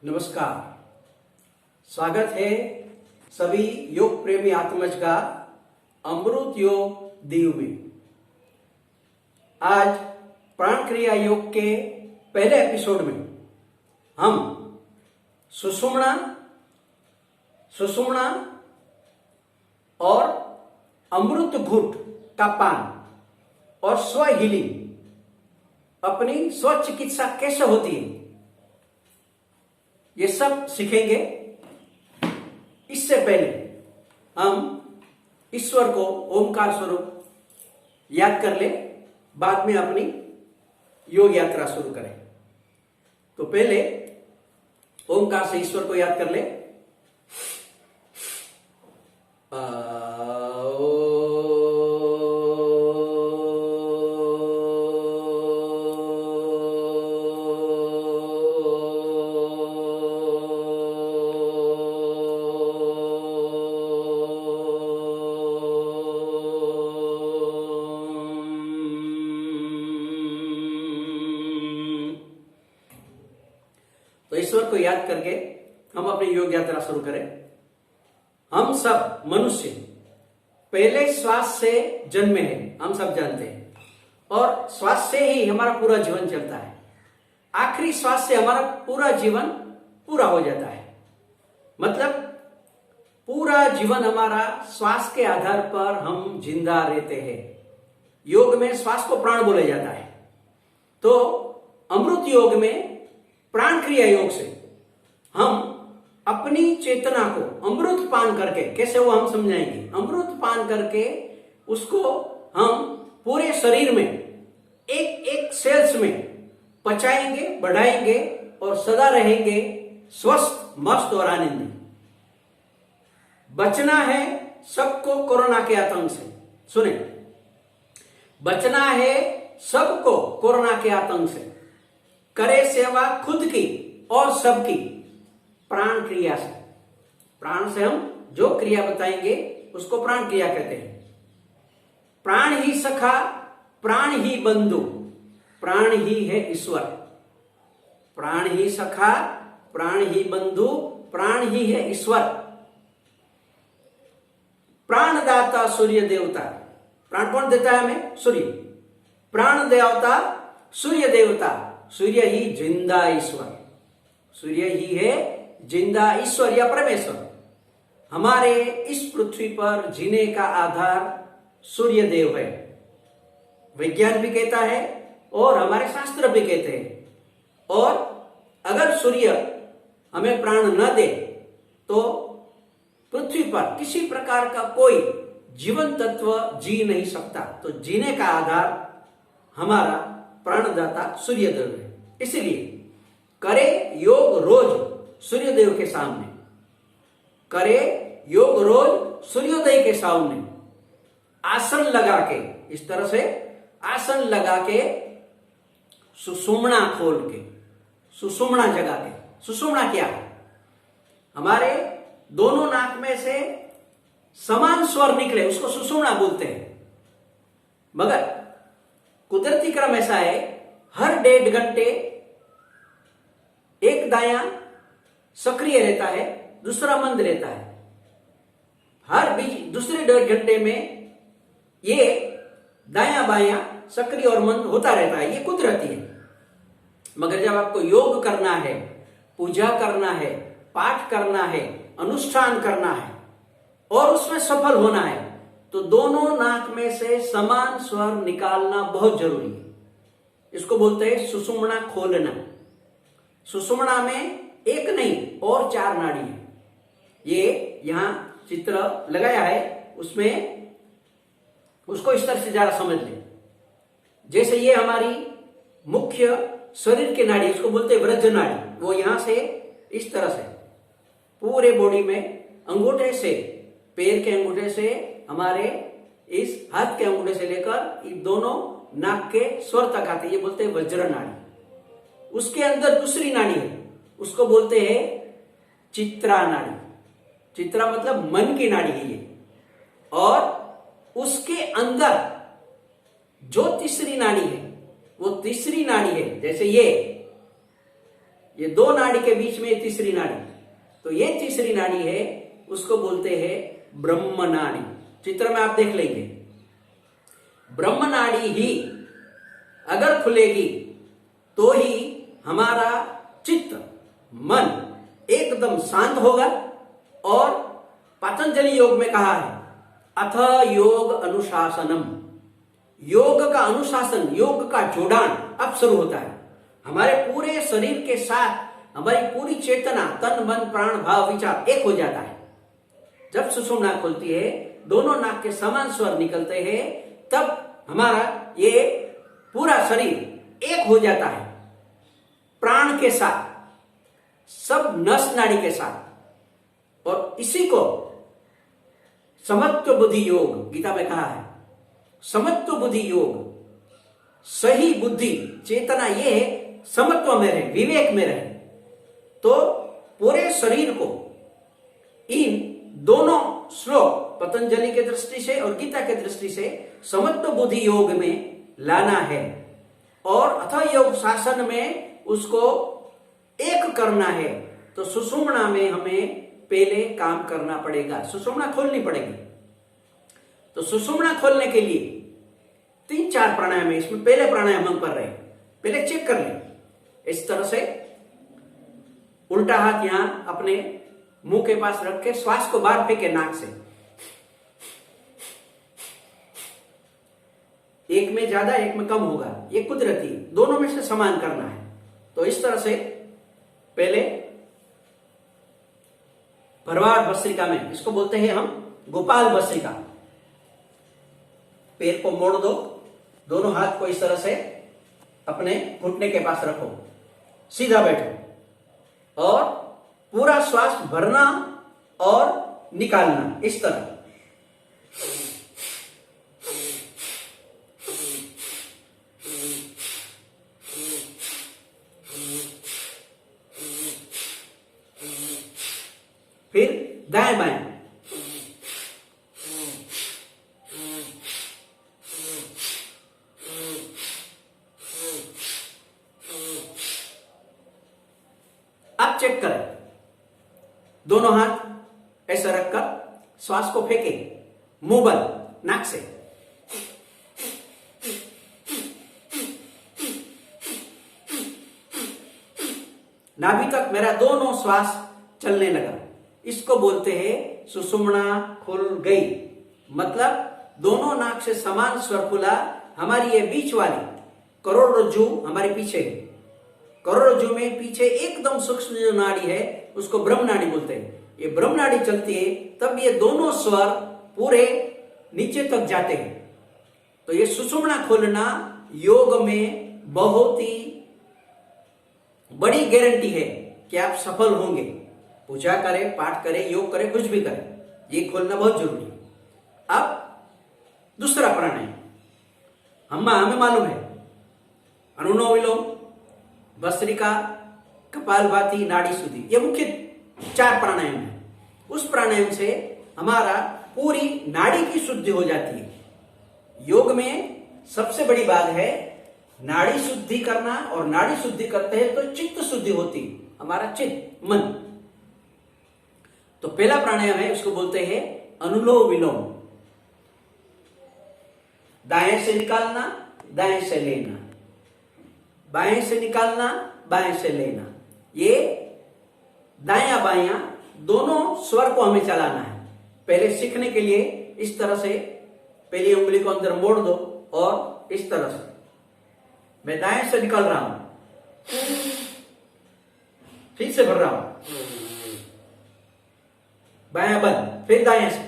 नमस्कार। स्वागत है सभी योग प्रेमी आत्मज का अमृत योग दीव में। आज प्राण क्रिया योग के पहले एपिसोड में हम सुषुम्ना और अमृत घूट का पान और स्व हीलिंग, अपनी स्व चिकित्सा कैसे होती है, ये सब सीखेंगे। इससे पहले हम ईश्वर को ओमकार स्वरूप याद कर ले, बाद में अपनी योग यात्रा शुरू करें। तो पहले ओमकार से ईश्वर को याद कर ले। तो ईश्वर को याद करके हम अपनी योग यात्रा शुरू करें। हम सब मनुष्य पहले श्वास से जन्मे हैं, हम सब जानते हैं, और श्वास से ही हमारा पूरा जीवन चलता है। आखिरी श्वास से हमारा पूरा जीवन पूरा हो जाता है। मतलब पूरा जीवन हमारा श्वास के आधार पर हम जिंदा रहते हैं। योग में श्वास को प्राण बोला जाता है। तो अमृत योग में, प्राण क्रिया योग से हम अपनी चेतना को अमृत पान करके, कैसे वो हम समझाएंगे, अमृत पान करके उसको हम पूरे शरीर में एक एक सेल्स में पचाएंगे, बढ़ाएंगे और सदा रहेंगे स्वस्थ, मस्त और आनंदी। बचना है सबको कोरोना के आतंक से। सुने, बचना है सबको कोरोना के आतंक से। करे सेवा खुद की और सबकी प्राण क्रिया से। प्राण से हम जो क्रिया बताएंगे उसको प्राण क्रिया कहते हैं। प्राण ही सखा, प्राण ही बंधु, प्राण ही है ईश्वर। प्राण ही सखा, प्राण ही बंधु, प्राण ही है ईश्वर। प्राणदाता सूर्य देवता। प्राण कौन देता है हमें? सूर्य। प्राण देवता सूर्य देवता। सूर्य ही जिंदा ईश्वर। सूर्य ही है जिंदा ईश्वर या परमेश्वर। हमारे इस पृथ्वी पर जीने का आधार सूर्य देव है। विज्ञान भी कहता है और हमारे शास्त्र भी कहते हैं। और अगर सूर्य हमें प्राण न दे तो पृथ्वी पर किसी प्रकार का कोई जीवन तत्व जी नहीं सकता। तो जीने का आधार हमारा प्राणदाता सूर्यदेव है। इसलिए करे योग रोज सूर्यदेव के सामने, करे योग रोज सूर्योदय के सामने, आसन लगा के, इस तरह से आसन लगा के, सुषुम्ना खोल के, सुषुम्ना जगा के। सुषुम्ना क्या है? हमारे दोनों नाक में से समान स्वर निकले, उसको सुषुम्ना बोलते हैं। मगर कुदरती क्रम ऐसा है, हर 1.5 घंटे एक दायां सक्रिय रहता है, दूसरा मंद रहता है। हर बीच दूसरे 1.5 घंटे में ये दायां बायां सक्रिय और मंद होता रहता है। ये कुदरती है। मगर जब आपको योग करना है, पूजा करना है, पाठ करना है, अनुष्ठान करना है और उसमें सफल होना है, तो दोनों नाक में से समान स्वर निकालना बहुत जरूरी है। इसको बोलते हैं सुषुम्ना खोलना। सुषुम्ना में एक नहीं और 4 नाड़ी है। ये यहां चित्र लगाया है, उसमें उसको इस तरह से जरा समझ लें। जैसे ये हमारी मुख्य शरीर की नाड़ी, इसको बोलते हैं वृज्ज नाड़ी। वो यहां से इस तरह से पूरे बॉडी में, अंगूठे से, पैर के अंगूठे से, हमारे इस हाथ के अंगूठे से लेकर ये दोनों नाक के स्वर तक आते, ये बोलते हैं वज्र नाड़ी। उसके अंदर दूसरी नाड़ी है, उसको बोलते हैं चित्रा नाड़ी। चित्रा मतलब मन की नाड़ी है ये। और उसके अंदर जो तीसरी नाड़ी है, वो तीसरी नाड़ी है। जैसे ये दो नाड़ी के बीच में तीसरी नाड़ी, तो ये तीसरी नाड़ी है, उसको बोलते हैं ब्रह्म नाड़ी। चित्र में आप देख लेंगे, ब्रह्म नाड़ी ही अगर खुलेगी तो ही हमारा चित्त मन एकदम शांत होगा। और पतंजलि योग में कहा है अथ योग अनुशासनम, योग का अनुशासन, योग का जोड़ान अब शुरू होता है। हमारे पूरे शरीर के साथ हमारी पूरी चेतना, तन मन प्राण भाव विचार एक हो जाता है। जब सुषुम्ना खुलती है, दोनों नाक के समान स्वर निकलते हैं, तब हमारा ये पूरा शरीर एक हो जाता है प्राण के साथ, सब नस नाड़ी के साथ। और इसी को समत्व बुद्धि योग गीता में कहा है। समत्व बुद्धि योग, सही बुद्धि चेतना ये है समत्व में रहे, विवेक में रहे। तो पूरे शरीर को इन दोनों श्लोक पतंजलि के दृष्टि से और गीता के दृष्टि से समत्व बुद्धि योग में लाना है। और अथ योग शासन में उसको एक करना है। तो सुषुम्ना में हमें पहले काम करना पड़ेगा, सुषुम्ना खोलनी पड़ेगी। तो सुषुम्ना खोलने के लिए 3-4 प्राणायाम है। इसमें पहले प्राणायाम हम कर रहे हैं, पहले चेक कर लें। इस तरह से उल्टा हाथ यहां अपने मुंह के पास रख के श्वास को बाहर फेंके नाक से। एक में ज्यादा एक में कम होगा, ये कुदरती, दोनों में से समान करना है। तो इस तरह से पहले भरवाड़ भस्त्रिका में, इसको बोलते हैं हम गोपाल भस्त्रिका। पैर को मोड़ दो, दोनों हाथ को इस तरह से अपने घुटने के पास रखो, सीधा बैठो और पूरा श्वास भरना और निकालना इस तरह। फिर दाएं बाएं, अब चेक करें, दोनों हाथ ऐसा रखकर श्वास को फेंके मुंह बंद नाक से। नाभि तक मेरा दोनों श्वास चलने लगा, इसको बोलते हैं सुषुम्ना खुल गई। मतलब दोनों नाक से समान स्वर खुला। हमारी ये बीच वाली करोड़रज्जु हमारे पीछे है, करोड़रज्जु में पीछे एकदम सूक्ष्म जो नाड़ी है उसको ब्रह्म नाड़ी बोलते हैं। ये ब्रह्म नाड़ी चलती है तब ये दोनों स्वर पूरे नीचे तक जाते हैं। तो ये सुषुम्ना खोलना योग में बहुत ही बड़ी गारंटी है कि आप सफल होंगे। पूजा करें, पाठ करें, योग करें, कुछ भी करें, ये खोलना बहुत जरूरी है। अब दूसरा प्राणायाम हमें मालूम है, अनुलोम विलोम, भस्त्रिका, कपालभाति, नाड़ी शुद्धि, ये मुख्य 4 प्राणायाम है। उस प्राणायाम से हमारा पूरी नाड़ी की शुद्धि हो जाती है। योग में सबसे बड़ी बात है नाड़ी शुद्धि करना, और नाड़ी शुद्धि करते हैं तो चित्त शुद्धि होती है, हमारा चित्त मन। तो पहला प्राणायाम है, उसको बोलते हैं अनुलोम विलोम। दाएं से निकालना, दाएं से लेना, बाएं से निकालना, बाएं से लेना। ये दायां बायां दोनों स्वर को हमें चलाना है। पहले सीखने के लिए इस तरह से पहली उंगली को अंदर मोड़ दो और इस तरह से मैं दाएं से निकाल रहा हूं, फिर से भर रहा हूं, बायां बंद, फिर दाएं से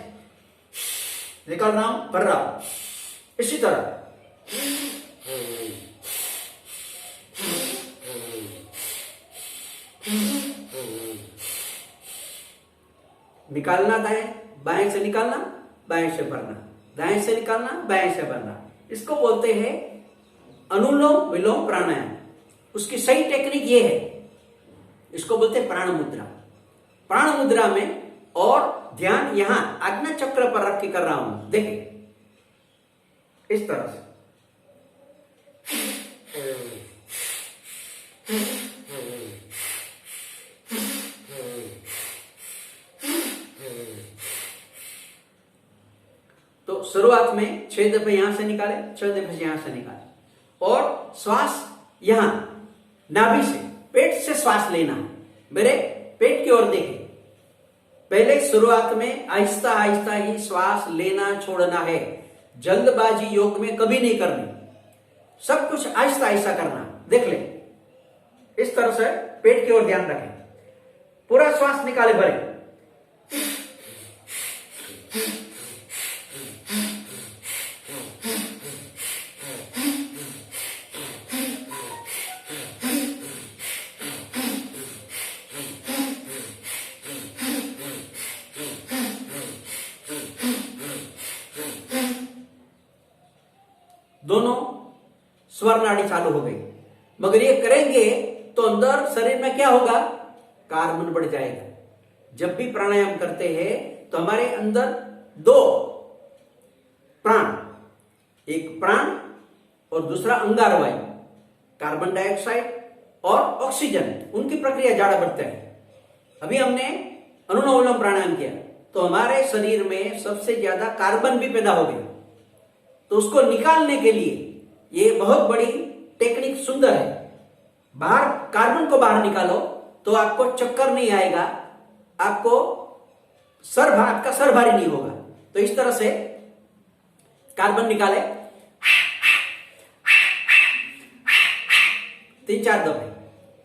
निकाल रहा हूं, भर रहा हूं, इसी तरह। निकालना दाएं, बाएं से निकालना, बाएं से भरना, दाएं से निकालना, बाएं से भरना। इसको बोलते हैं अनुलोम विलोम प्राणायाम। उसकी सही टेक्निक ये है, इसको बोलते हैं प्राण मुद्रा। प्राण मुद्रा में और ध्यान यहां आज्ञा चक्र पर रख के कर रहा हूं, देखिए इस तरह से। शुरुआत में 6 दफे यहां से निकाले, 6 दफे से यहां से निकाले, और श्वास यहां नाभि से, पेट से श्वास लेना है। मेरे पेट की ओर देखें। पहले शुरुआत में आहिस्ता आहिस्ता ही श्वास लेना छोड़ना है। जल्दबाजी योग में कभी नहीं करनी, सब कुछ आहिस्ता आहिस्ता करना। देख ले, इस तरह से पेट की ओर ध्यान रखें। पूरा श्वास निकाले भरे, दोनों स्वर नाड़ी चालू हो गई। मगर ये करेंगे तो अंदर शरीर में क्या होगा? कार्बन बढ़ जाएगा। जब भी प्राणायाम करते हैं तो हमारे अंदर 2 प्राण, एक प्राण और दूसरा अंगार वायु, कार्बन डाइऑक्साइड और ऑक्सीजन, उनकी प्रक्रिया ज्यादा बढ़ती है। अभी हमने अनुलोम विलोम प्राणायाम किया तो हमारे शरीर में सबसे ज्यादा कार्बन भी पैदा हो गया। तो उसको निकालने के लिए ये बहुत बड़ी टेक्निक सुंदर है। बाहर कार्बन को बाहर निकालो तो आपको चक्कर नहीं आएगा, आपको आपका सर भारी नहीं होगा। तो इस तरह से कार्बन निकाले 3-4 दफे,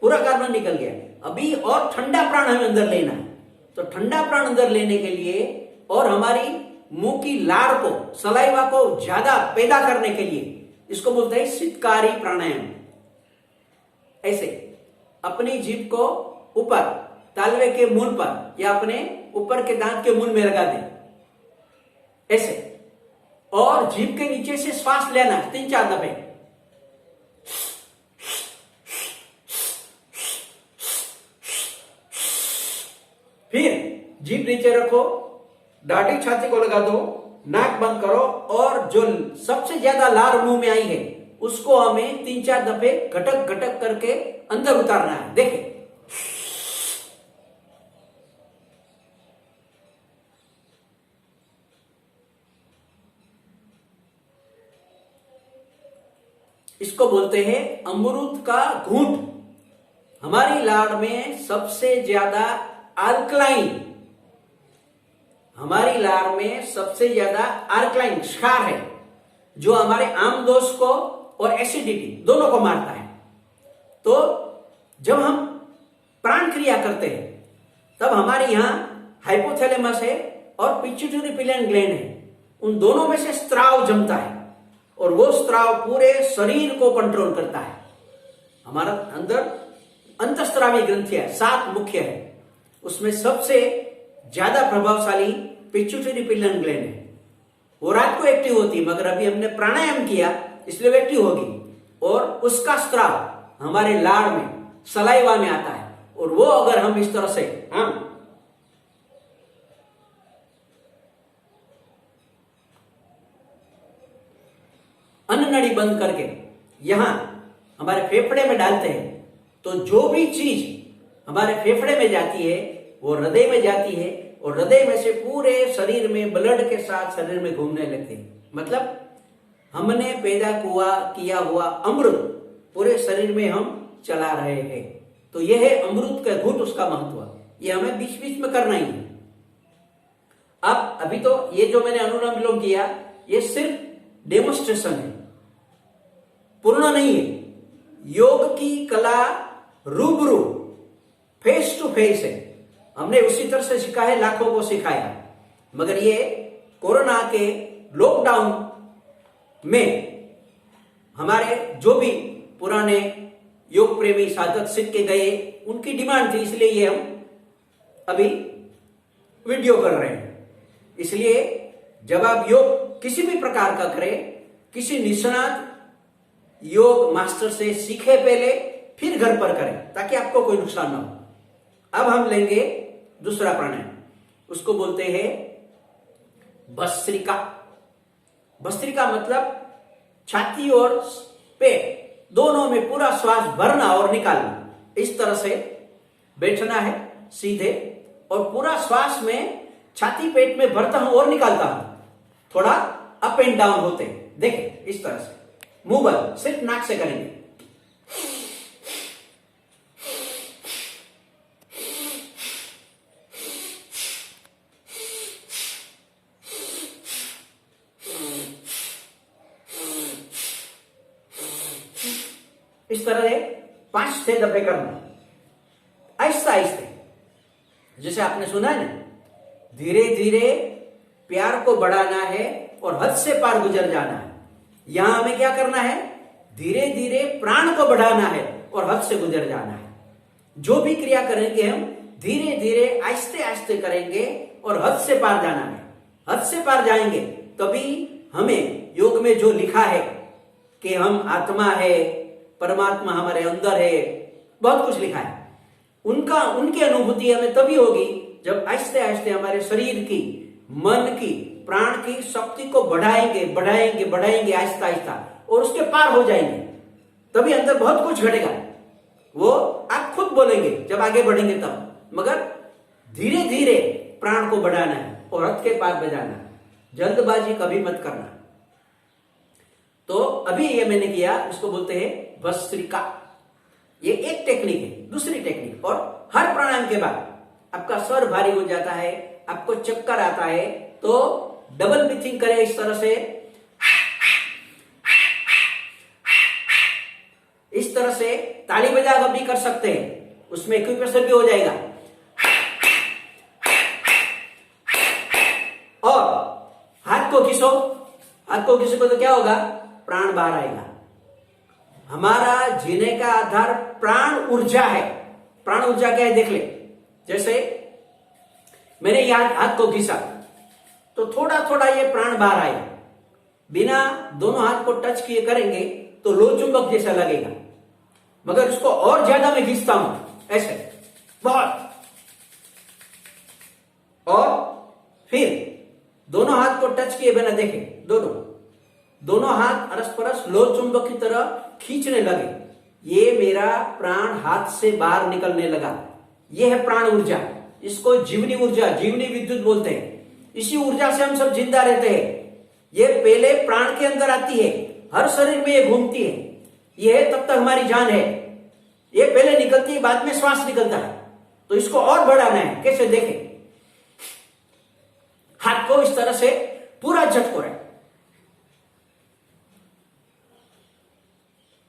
पूरा कार्बन निकल गया। अभी और ठंडा प्राण हमें अंदर लेना है। तो ठंडा प्राण अंदर लेने के लिए और हमारी मुंह की लार को, सलाइवा को ज्यादा पैदा करने के लिए इसको बोलते हैं शीतकारी प्राणायाम। ऐसे अपनी जीभ को ऊपर तालवे के मूल पर या अपने ऊपर के दांत के मूल में लगा दें ऐसे, और जीभ के नीचे से श्वास लेना 3-4 दफे। फिर जीभ नीचे रखो, दाढ़ी छाती को लगा दो, नाक बंद करो, और जो सबसे ज्यादा लार मुंह में आई है उसको हमें 3-4 दफे घटक घटक करके अंदर उतारना है। देखें, इसको बोलते हैं अमरूद का घूंट। हमारी लार में सबसे ज्यादा अल्कलाइन, हमारी लार में सबसे ज्यादा अल्कलाइन क्षार है जो हमारे आम दोष को और एसिडिटी दोनों को मारता है। तो जब हम प्राण क्रिया करते हैं तब हमारे यहां हाइपोथैलेमस है और पिट्यूटरी पिलियन ग्लैंड है, उन दोनों में से स्त्राव जमता है और वो स्त्राव पूरे शरीर को कंट्रोल करता है। हमारा अंदर अंतस्त्रावी ग्रंथियां 7 मुख्य है, उसमें सबसे ज्यादा प्रभावशाली पिट्यूटरी पिलियन ग्लैंड है। वो रात को एक्टिव होती है, मगर अभी हमने प्राणायाम किया इसलिए वो एक्टिव होगी, और उसका स्त्राव हमारे लार में, सलाइवा में आता है। और वो अगर हम इस तरह से अन्न नड़ी बंद करके यहां हमारे फेफड़े में डालते हैं तो जो भी चीज हमारे फेफड़े में जाती है वो हृदय में जाती है, और हृदय में से पूरे शरीर में ब्लड के साथ शरीर में घूमने लगती है। मतलब हमने पैदा किया हुआ अमृत पूरे शरीर में हम चला रहे हैं। तो यह है अमृत का घूंट, उसका महत्व। ये हमें बीच बीच में करना ही है। अब अभी तो ये जो मैंने अनुलोम विलोम किया ये सिर्फ डेमोन्स्ट्रेशन है, पूर्ण नहीं है। योग की कला रूबरू, फेस टू फेस है। हमने उसी तरह से सिखा है, लाखों को सिखाया। मगर ये कोरोना के लॉकडाउन में हमारे जो भी पुराने योग प्रेमी साधक सीख के गए उनकी डिमांड थी, इसलिए ये हम अभी वीडियो कर रहे हैं। इसलिए जब आप योग किसी भी प्रकार का करें, किसी निष्णात योग मास्टर से सीखे पहले, फिर घर पर करें ताकि आपको कोई नुकसान ना हो। अब हम लेंगे दूसरा प्राणायाम, उसको बोलते हैं भस्त्रिका। भस्त्रिका मतलब छाती और पेट दोनों में पूरा श्वास भरना और निकालना। इस तरह से बैठना है सीधे, और पूरा श्वास में छाती पेट में भरता हूं और निकालता हूं। थोड़ा अप एंड डाउन होते हैं। देखें इस तरह से मुंह बंद, सिर्फ नाक से करेंगे। इस तरह से 5-6 दफे करना, आहिस्ता आहिस्ते। जैसे आपने सुना है ना, धीरे धीरे प्यार को बढ़ाना है और हद से पार गुजर जाना है। यहां हमें क्या करना है? धीरे धीरे प्राण को बढ़ाना है और हद से गुजर जाना है। जो भी क्रिया करेंगे हम धीरे धीरे आहिस्ते आहिस्ते करेंगे और हद से पार जाना है। हद से पार जाएंगे तभी हमें योग में जो लिखा है कि हम आत्मा है, परमात्मा हमारे अंदर है, बहुत कुछ लिखा है, उनकी अनुभूति हमें तभी होगी जब आहिस्ते आहिस्ते हमारे शरीर की, मन की, प्राण की शक्ति को बढ़ाएंगे बढ़ाएंगे बढ़ाएंगे आहिस्ता आहिस्ता, और उसके पार हो जाएंगे। तभी अंदर बहुत कुछ घटेगा। वो आप खुद बोलेंगे जब आगे बढ़ेंगे तब, मगर धीरे धीरे प्राण को बढ़ाना है और हद के पार बजाना है। जल्दबाजी कभी मत करना। तो अभी ये मैंने किया, इसको बोलते हैं भस्त्रिका। ये एक टेक्निक है। दूसरी टेक्निक, और हर प्राणायाम के बाद आपका सर भारी हो जाता है, आपको चक्कर आता है, तो डबल ब्रीथिंग करें इस तरह से। इस तरह से ताली बजा भी कर सकते हैं, उसमें एक्यूप्रेशर भी हो जाएगा। और हाथ को घिसो, हाथ को घिसो तो क्या होगा? प्राण बाहर आएगा। हमारा जीने का आधार प्राण ऊर्जा है। प्राण ऊर्जा क्या है देख ले। जैसे मैंने यहां हाथ को घिसा तो थोड़ा थोड़ा ये प्राण बाहर आएगा। बिना दोनों हाथ को टच किए करेंगे तो लोह चुंबक जैसा लगेगा, मगर इसको और ज्यादा मैं घिसता हूं ऐसे बहुत, और फिर दोनों हाथ को टच किए बिना देखे दोनों हाथ परस्पर लोह चुंबक की तरह खींचने लगे। ये मेरा प्राण हाथ से बाहर निकलने लगा। ये है प्राण ऊर्जा। इसको जीवनी ऊर्जा, जीवनी विद्युत बोलते हैं। इसी ऊर्जा से हम सब जिंदा रहते हैं। ये पहले प्राण के अंदर आती है, हर शरीर में ये घूमती है। ये है तब तक हमारी जान है। ये पहले निकलती है, बाद में श्वास निकलता है। तो इसको और बढ़ाना है। कैसे देखें? हाथ को इस तरह से पूरा झटको रहे,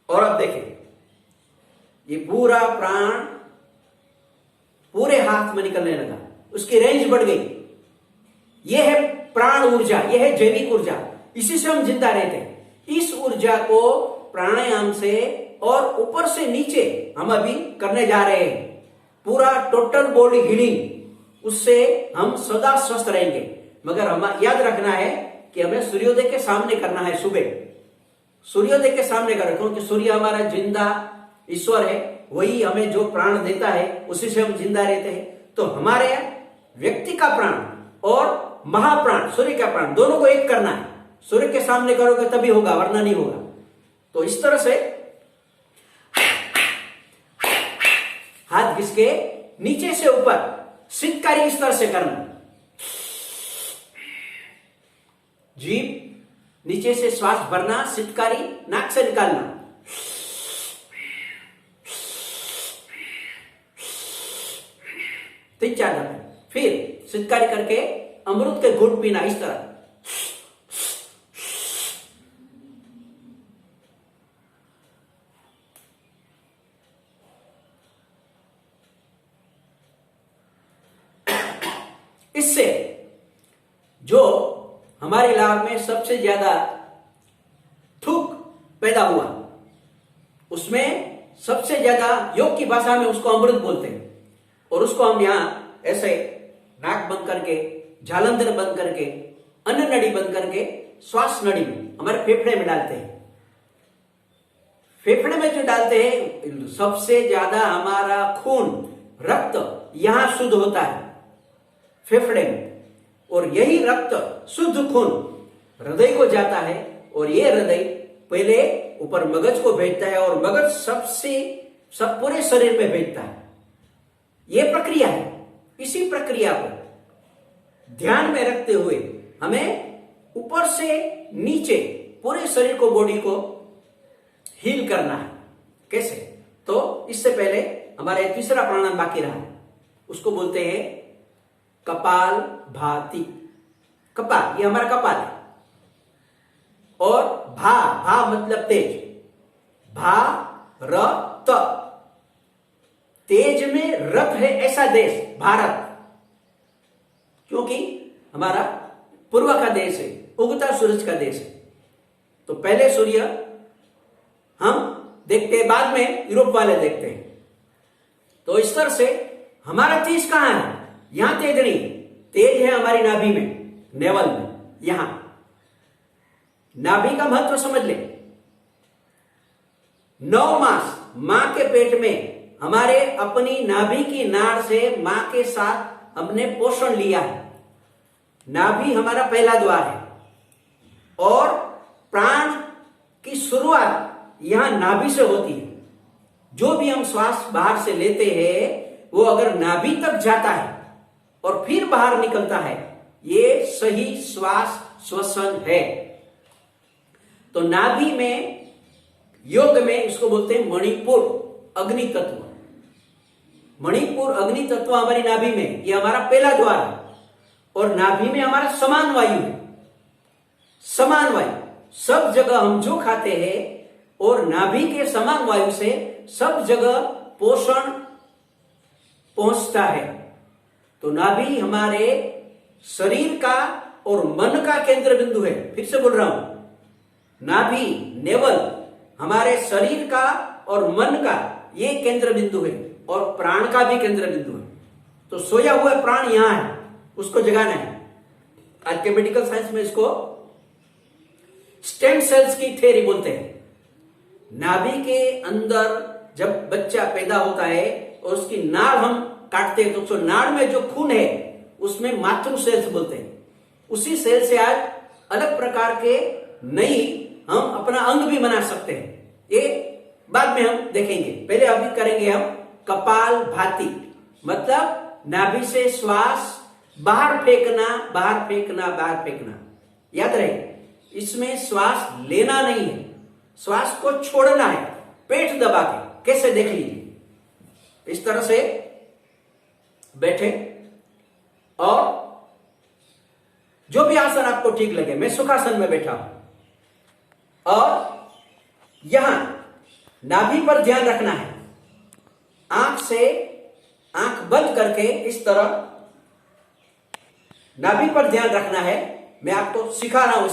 और अब देखें ये पूरा प्राण पूरे हाथ में निकलने लगा, उसकी रेंज बढ़ गई। यह है प्राण ऊर्जा, यह है जैविक ऊर्जा। इसी से हम जिंदा रहते हैं। इस ऊर्जा को प्राणायाम से और ऊपर से नीचे हम अभी करने जा रहे हैं। पूरा टोटल बॉडी हीलिंग, उससे हम सदा स्वस्थ रहेंगे। मगर हम याद रखना है कि हमें सूर्योदय के सामने करना है। सुबह सूर्योदय के सामने करें, क्योंकि सूर्य हमारा जिंदा ईश्वर है। वही हमें जो प्राण देता है उसी से हम जिंदा रहते हैं। तो हमारे व्यक्ति का प्राण और महाप्राण सूर्य का प्राण दोनों को एक करना है। सूर्य के सामने करोगे तभी होगा, वरना नहीं होगा। तो इस तरह से हाथ घिसके नीचे से ऊपर सितकारी इस तरह से करना। जीभ नीचे से श्वास भरना, सितकारी नाक से निकालना। तीन चार दफे, फिर सितकारी करके अमृत के घूंट पीना इस तरह। इससे जो हमारे लाभ में सबसे ज्यादा थूक पैदा हुआ, उसमें सबसे ज्यादा योग की भाषा में उसको अमृत बोलते हैं। और उसको हम यहां ऐसे नाक बंद करके, जालंधर बंद करके, अन्न नड़ी बंद करके, श्वास नड़ी में हमारे फेफड़े में डालते हैं। फेफड़े में जो डालते हैं, सबसे ज्यादा हमारा खून, रक्त यहां शुद्ध होता है फेफड़े में। और यही रक्त, शुद्ध खून हृदय को जाता है, और ये हृदय पहले ऊपर मगज को भेजता है, और मगज सब पूरे शरीर में भेजता है। यह प्रक्रिया है। इसी प्रक्रिया को ध्यान में रखते हुए हमें ऊपर से नीचे पूरे शरीर को, बॉडी को हील करना है। कैसे? तो इससे पहले हमारा तीसरा प्राणायाम बाकी रहा है, उसको बोलते हैं कपाल भाती। कपाल, ये हमारा कपाल है, और भा मतलब तेज, भारत, तेज में रथ है ऐसा देश भारत, क्योंकि हमारा पूर्व का देश है, उगता सूरज का देश है। तो पहले सूर्य हम देखते हैं, बाद में यूरोप वाले देखते हैं। तो इस तरह से हमारा तेज कहां है? यहां तेज नहीं, तेज है हमारी नाभि में, नेवल में। यहां नाभि का महत्व समझ ले। 9 मास मां के पेट में हमारे अपनी नाभि की नाड़ से मां के साथ हमने पोषण लिया है। नाभि हमारा पहला द्वार है, और प्राण की शुरुआत यहां नाभि से होती है। जो भी हम श्वास बाहर से लेते हैं, वो अगर नाभि तक जाता है और फिर बाहर निकलता है, ये सही श्वास श्वसन है। तो नाभि में, योग में इसको बोलते हैं मणिपुर अग्नि तत्व। मणिपुर अग्नि तत्व हमारी नाभि में, ये हमारा पहला द्वार है, और नाभि में हमारा समान वायु है। समान वायु सब जगह हम जो खाते हैं, और नाभि के समान वायु से सब जगह पोषण पहुंचता है। तो नाभि हमारे शरीर का और मन का केंद्र बिंदु है। फिर से बोल रहा हूं, नाभि, नेवल हमारे शरीर का और मन का ये केंद्र बिंदु है, और प्राण का भी केंद्र बिंदु है। तो सोया हुआ प्राण यहां है, उसको जगाना है। आज के मेडिकल साइंस में इसको स्टेम सेल्स की थ्योरी बोलते हैं। नाभि के अंदर जब बच्चा पैदा होता है और उसकी नाड़ हम काटते हैं, तो उसको नाड़ में जो खून है उसमें मातृ सेल्स बोलते हैं। उसी सेल से आज अलग प्रकार के नई हम अपना अंग भी बना सकते हैं। ये बाद में हम देखेंगे, पहले अभी करेंगे हम कपाल भाती, मतलब नाभि से श्वास बाहर फेंकना, बाहर फेंकना, बाहर फेंकना। याद रहे, इसमें श्वास लेना नहीं है, श्वास को छोड़ना है पेट दबा के। कैसे? देख लीजिए, इस तरह से बैठे, और जो भी आसन आपको ठीक लगे। मैं सुखासन में बैठा हूं, और यहां नाभि पर ध्यान रखना है। आंख बंद करके इस तरह नाभि पर ध्यान रखना है। मैं आपको सिखा रहा हूं।